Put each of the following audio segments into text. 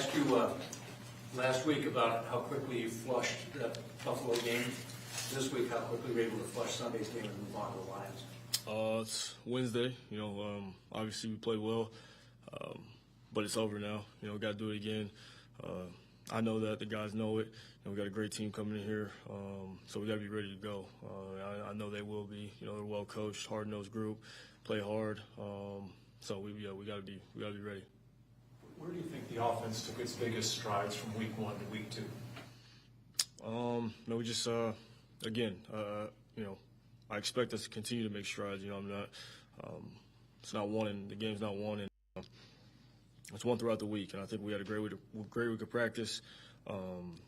asked you last week about how quickly you flushed that Buffalo game. This week, how quickly you were able to flush Sunday's game and move on to the Lions. It's Wednesday. Obviously we played well, but it's over now. We got to do it again. I know that the guys know it. We got a great team coming in here, so we got to be ready to go. I know they will be. They're a well coached, hard nosed group, play hard. So we got to be ready. Where do you think the offense took its biggest strides from week 1 to week 2? We just I expect us to continue to make strides. I'm not. It's not one, and the game's not one, and it's one throughout the week. And I think we had a great week of practice.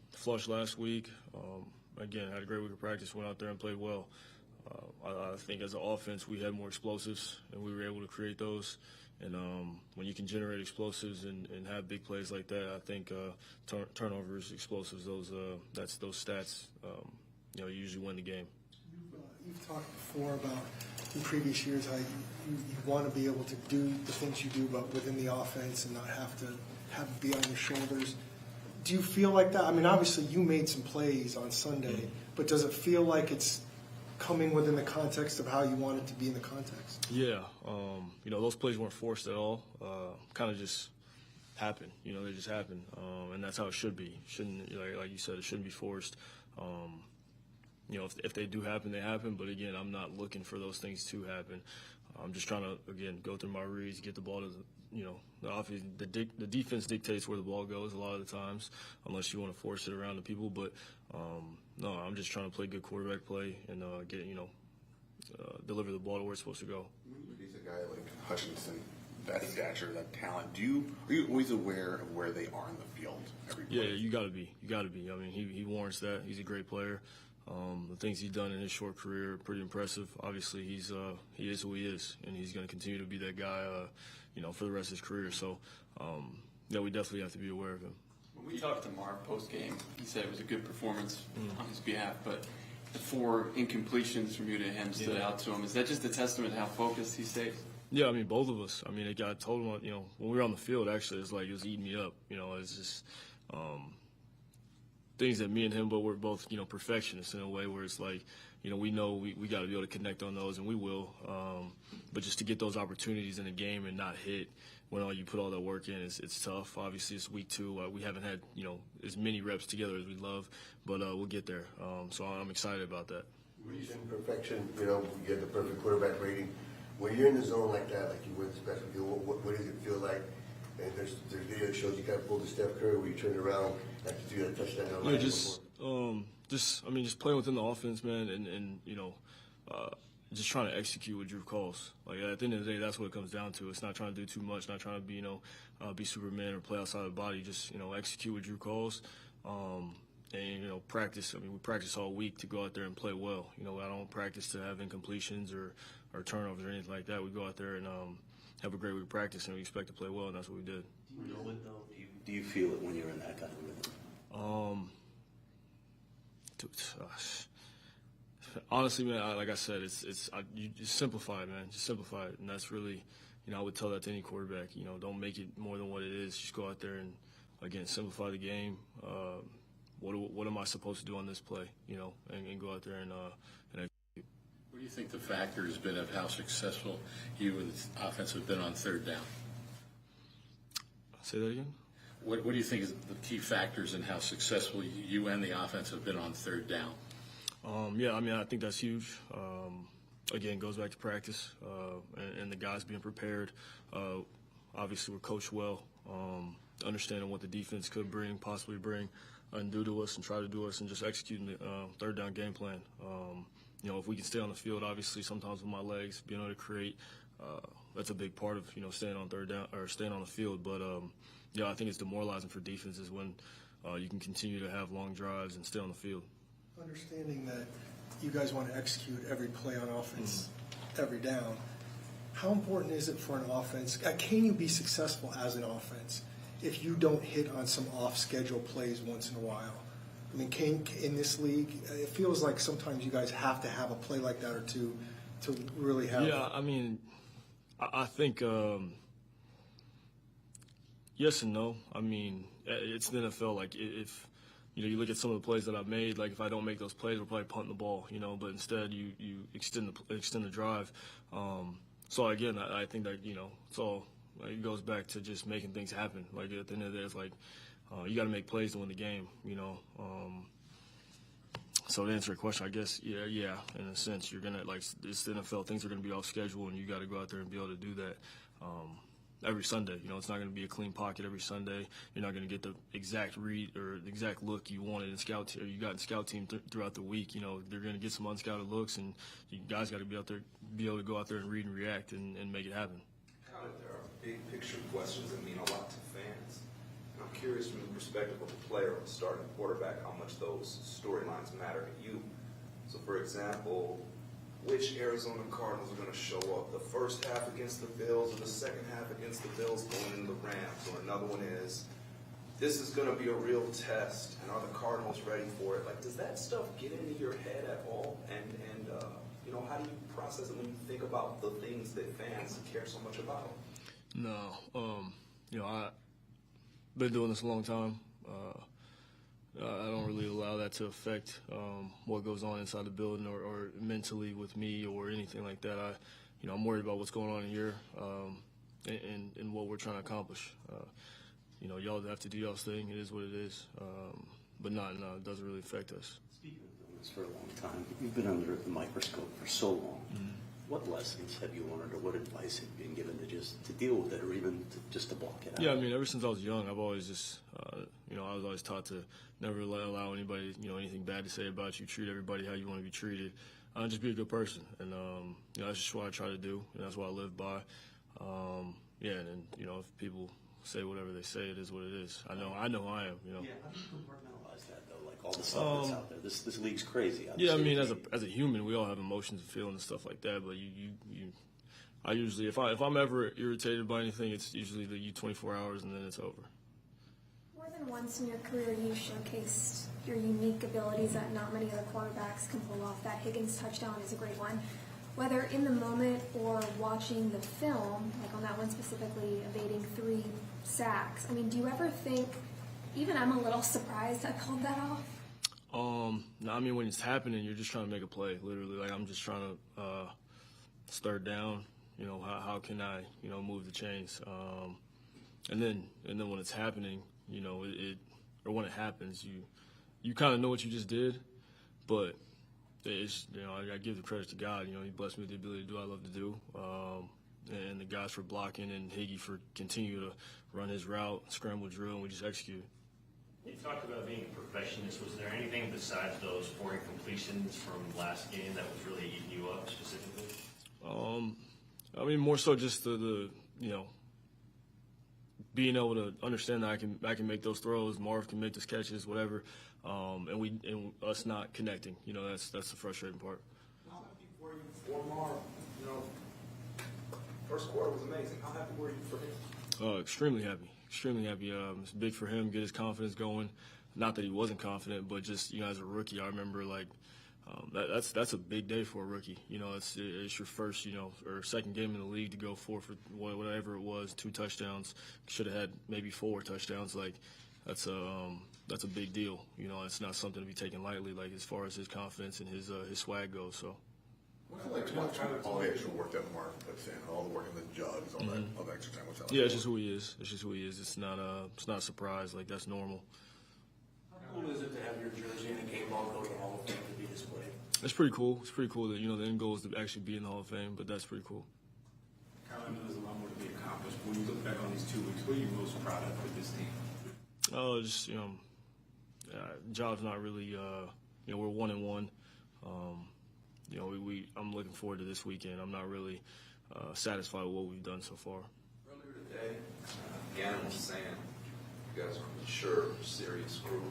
Flush last week. Again, had a great week of practice. Went out there and played well. I think as an offense, we had more explosives, and we were able to create those. And when you can generate explosives and have big plays like that, I think turnovers, explosives, those stats, you usually win the game. You've talked before about in previous years how you want to be able to do the things you do, but within the offense and not have it be on your shoulders. Do you feel like that? I mean, obviously you made some plays on Sunday, but does it feel like it's coming within the context of how you want it to be in the context? Yeah. Those plays weren't forced at all. Kind of just happened. They just happened. And that's how it should be. Shouldn't, like you said, it shouldn't be forced. If they do happen, they happen. But again, I'm not looking for those things to happen. I'm just trying to, again, go through my reads, get the ball to the offense. The defense dictates where the ball goes a lot of the times, unless you want to force it around the people. But no, I'm just trying to play good quarterback play and deliver the ball to where it's supposed to go. He's a guy like Hutchinson, that stature, that talent. Are you always aware of where they are in the field every play? Yeah, you got to be. I mean, he warrants that. He's a great player. The things he's done in his short career are pretty impressive. Obviously, he is who he is, and he's going to continue to be that guy, for the rest of his career. So, we definitely have to be aware of him. When we talked to Mark post-game, he said it was a good performance on his behalf, but the 4 incompletions from you to him stood out to him. Is that just a testament to how focused he stays? Yeah, I mean, both of us. I mean, I told him, when we were on the field, actually, it's like it was eating me up. It's just things that me and him, but we're both, perfectionists in a way where it's like, we know we got to be able to connect on those, and we will. But just to get those opportunities in the game and not hit when you put all that work in, it's tough. Obviously, it's week 2. We haven't had, as many reps together as we'd love, but we'll get there. So I'm excited about that. When you say perfection, you get the perfect quarterback rating. When you're in the zone like that, like you were in the special field, what does it feel like? And there's video that shows you kind of pull the Steph Curry where you turn around after you do that touchdown. Just playing within the offense, man, and just trying to execute what Drew calls. Like at the end of the day, that's what it comes down to. It's not trying to do too much, not trying to be be Superman or play outside the body. Just execute what Drew calls, and practice. I mean, we practice all week to go out there and play well. I don't practice to have incompletions or turnovers or anything like that. We go out there and have a great week of practice, and we expect to play well, and that's what we did. Do you know it, though? Do you feel it when you're in that kind of rhythm? Honestly, man, like I said, you just simplify it, man. Just simplify it, and that's really, I would tell that to any quarterback. Don't make it more than what it is. Just go out there and, again, simplify the game. What am I supposed to do on this play? And go out there and execute. What do you think the factor has been of how successful you and the offense have been on third down? Say that again? What do you think is the key factors in how successful you and the offense have been on third down? I think that's huge. Again, goes back to practice and the guys being prepared. Obviously, we're coached well, understanding what the defense could possibly bring, and do to us and try to do us, and just executing the third down game plan. If we can stay on the field, obviously, sometimes with my legs, being able to create, that's a big part of staying on third down or staying on the field. But I think it's demoralizing for defenses when you can continue to have long drives and stay on the field. Understanding that you guys want to execute every play on offense, every down, how important is it for an offense? Can you be successful as an offense if you don't hit on some off-schedule plays once in a while? I mean, in this league, it feels like sometimes you guys have to have a play like that or two to really have. Yeah, I mean, I think Yes and no. I mean, it's the NFL. Like, if you look at some of the plays that I've made, like if I don't make those plays, we're probably punting the ball, but instead you extend the drive. So again, I think that, it's all, like, it goes back to just making things happen. Like, at the end of the day, it's like, you got to make plays to win the game, So to answer your question, I guess, yeah, in a sense, you're going to, like, it's the NFL, things are going to be off schedule, and you got to go out there and be able to do that. Every Sunday, it's not going to be a clean pocket every Sunday. You're not going to get the exact read or the exact look you wanted in scout, or you got in scout team throughout the week. They're going to get some unscouted looks, and you guys got to be able to go out there and read and react and make it happen. Kind of, there are big picture questions that mean a lot to fans. And I'm curious from the perspective of a player or a starting quarterback, how much those storylines matter to you. So, for example, which Arizona Cardinals are going to show up, the first half against the Bills or the second half against the Bills going into the Rams? Or another one is, this is going to be a real test, and are the Cardinals ready for it? Like, does that stuff get into your head at all? And how do you process it when you think about the things that fans care so much about? No, I've been doing this a long time. I don't really allow that to affect what goes on inside the building or mentally with me or anything like that. I'm worried about what's going on here and what we're trying to accomplish. Y'all have to do y'all's thing. It is what it is. But no, it doesn't really affect us. Speaking of doing this for a long time, you've been under the microscope for so long. Mm-hmm. What lessons have you learned, or what advice have you been given to deal with it, or even just to block it out? Yeah, I mean, ever since I was young, I've always just, I was always taught to never allow anybody, anything bad to say about you. Treat everybody how you want to be treated. Just be a good person, and that's just what I try to do, and that's what I live by. And then, if people say whatever they say, it is what it is. I know I am. Yeah, how do you compartmentalize that though? Like all the stuff that's out there. This league's crazy. Yeah, I mean, as a human, we all have emotions and feelings and stuff like that. But I usually, if I'm ever irritated by anything, it's usually the 24 hours and then it's over. More than once in your career, you showcased your unique abilities that not many other quarterbacks can pull off. That Higgins touchdown is a great one. Whether in the moment or watching the film, like on that one specifically, evading 3 sacks. I mean, do you ever think, even I'm a little surprised I pulled that off? No, I mean, when it's happening, you're just trying to make a play, literally. Like, I'm just trying to start down, how can I, move the chains. And then when it's happening, or when it happens, you kind of know what you just did, but it's, I give the credit to God. He blessed me with the ability to do what I love to do. And the guys for blocking and Higgy for continue to run his route, scramble drill, and we just execute. You talked about being a perfectionist. Was there anything besides those 4 incompletions from last game that was really eating you up specifically? I mean, more so just the being able to understand that I can make those throws, Marv can make those catches, whatever, and us not connecting. That's the frustrating part. How happy were you for Marv? First quarter was amazing. How happy were you for him? Extremely happy. Extremely happy. It's big for him, get his confidence going. Not that he wasn't confident, but just, as a rookie, I remember, like, that's a big day for a rookie. It's your first, or second game in the league to go 4 for whatever it was, 2 touchdowns. Should have had maybe 4 touchdowns. Like, that's a big deal. It's not something to be taken lightly, like, as far as his confidence and his swag goes, so. All the extra work that Mark puts in, all the work in the jugs, all that extra time. What's that like? Yeah, it's just who he is. It's just who he is. It's not a surprise. Like, that's normal. How cool is it to have your jersey and a game ball go to the Hall of Fame to be displayed? It's pretty cool. It's pretty cool that, the end goal is to actually be in the Hall of Fame, but that's pretty cool. Kyle, I know there's a lot more to be accomplished. When you look back on these 2 weeks, what are you most proud of with this team? Oh, just, job's not really, we're 1-1. I'm looking forward to this weekend. I'm not really satisfied with what we've done so far. Earlier today, Gannon was saying you guys are a mature, serious group.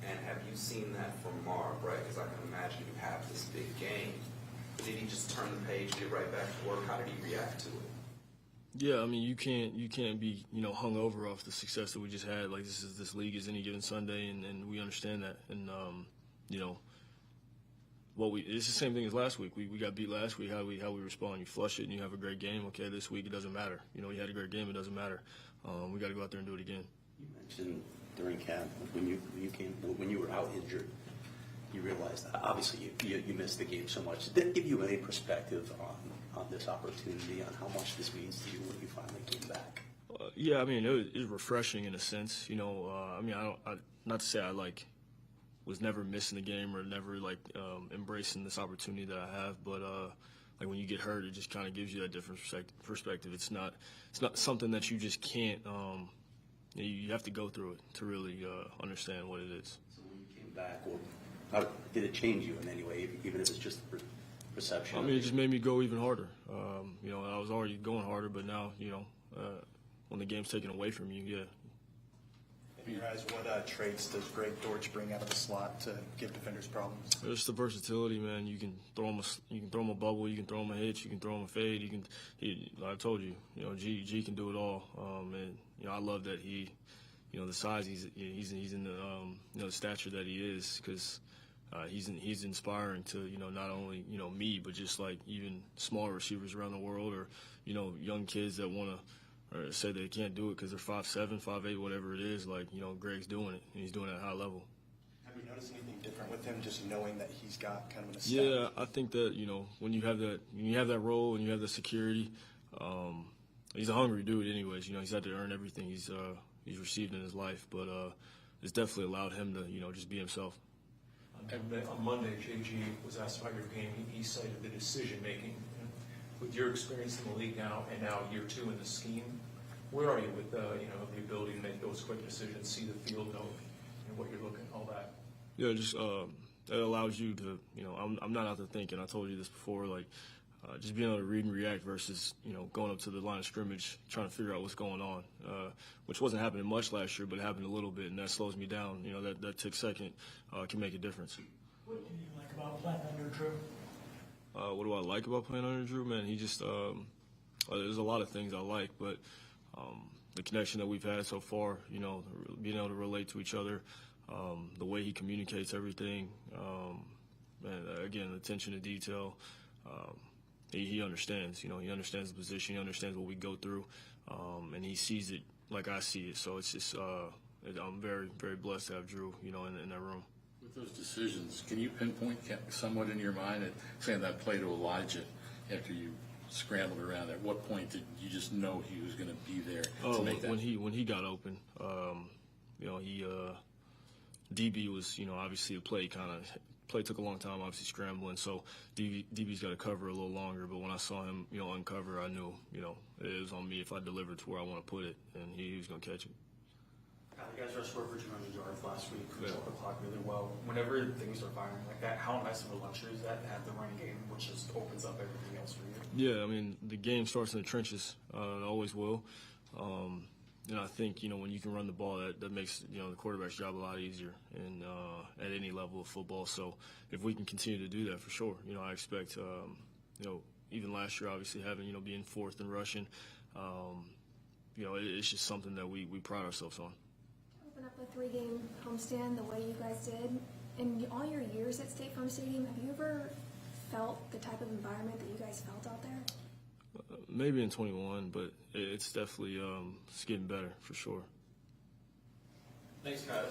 And have you seen that from Marv, right? Because I can imagine you have this big game. Did he just turn the page, get right back to work? How did he react to it? Yeah, I mean, you can't be, hung over off the success that we just had. Like, this league is any given Sunday, and we understand that. And, it's the same thing as last week. We got beat last week. How we respond? You flush it and you have a great game. Okay, this week it doesn't matter. You know, you had a great game. It doesn't matter. We got to go out there and do it again. You mentioned during camp when you were out injured, you realized that obviously you missed the game so much. Did that give you any perspective on this opportunity, on how much this means to you when you finally came back? Yeah, I mean, it was refreshing in a sense. You know, I mean, not to say I was never missing the game or never embracing this opportunity that I have, but like when you get hurt, it just kind of gives you that different perspective. It's not something that you just can't. You have to go through it to really understand what it is. So when you came back, how did it change you in any way, even if it's just perception? I mean, it just made me go even harder. You know, I was already going harder, but now, you know, when the game's taken away from you, yeah. In your eyes, what traits does Greg Dortch bring out of the slot to give defenders problems? Just the versatility, man. You can throw him a bubble, you can throw him a hitch, you can throw him a fade. Like I told you, you know, G can do it all. And you know, I love that he, you know, the size he's in the you know, the stature that he is, because he's inspiring to, you know, not only, you know, me, but just like even smaller receivers around the world, or, you know, young kids that want to, or say they can't do it because they're 5'7", 5'8", whatever it is. Like, you know, Greg's doing it, and he's doing it at a high level. Have you noticed anything different with him, just knowing that he's got kind of an step? Yeah, I think that, you know, when you have that role and you have the security, he's a hungry dude anyways. You know, he's had to earn everything he's received in his life, but it's definitely allowed him to, you know, just be himself. On Monday, JG was asked about your game. He cited the decision making. With your experience in the league now, and now year 2 in the scheme, where are you with you know, the ability to make those quick decisions, see the field, know what you're looking, all that? Yeah, just it allows you to, you know, I'm not out there thinking. I told you this before, like just being able to read and react versus, you know, going up to the line of scrimmage trying to figure out what's going on, which wasn't happening much last year, but it happened a little bit, and that slows me down. You know, that tick second can make a difference. What do you like about playing under Drew? What do I like about playing under Drew? Man, he just there's a lot of things I like, but the connection that we've had so far, you know, being able to relate to each other, the way he communicates everything, and again, attention to detail. He understands, you know, he understands the position, he understands what we go through, and he sees it like I see it. So it's just, I'm very, very blessed to have Drew, you know, in that room. With those decisions, can you pinpoint somewhat in your mind, saying that play to Elijah after you scrambled around, at what point did you just know he was going to be there to make that? When he got open, you know, DB was, you know, obviously the play took a long time, obviously scrambling, so DB's got to cover a little longer, but when I saw him, you know, uncover, I knew, you know, it was on me if I delivered to where I want to put it, and he was going to catch it. You guys rushed for 200 yards last week, controlled the clock really well. Whenever things are firing like that, how nice of a luxury is that to have the running game, which just opens up everything else for you? Yeah, I mean, the game starts in the trenches. It always will. And I think, you know, when you can run the ball, that makes, you know, the quarterback's job a lot easier and at any level of football. So if we can continue to do that, for sure. You know, I expect, you know, even last year, obviously having, you know, being fourth and rushing, you know, it's just something that we pride ourselves on. Open up a 3-game homestand the way you guys did. In all your years at State Farm Stadium, have you ever felt the type of environment that you guys felt out there? Maybe in 21, but it's definitely it's getting better for sure. Thanks, Kyle.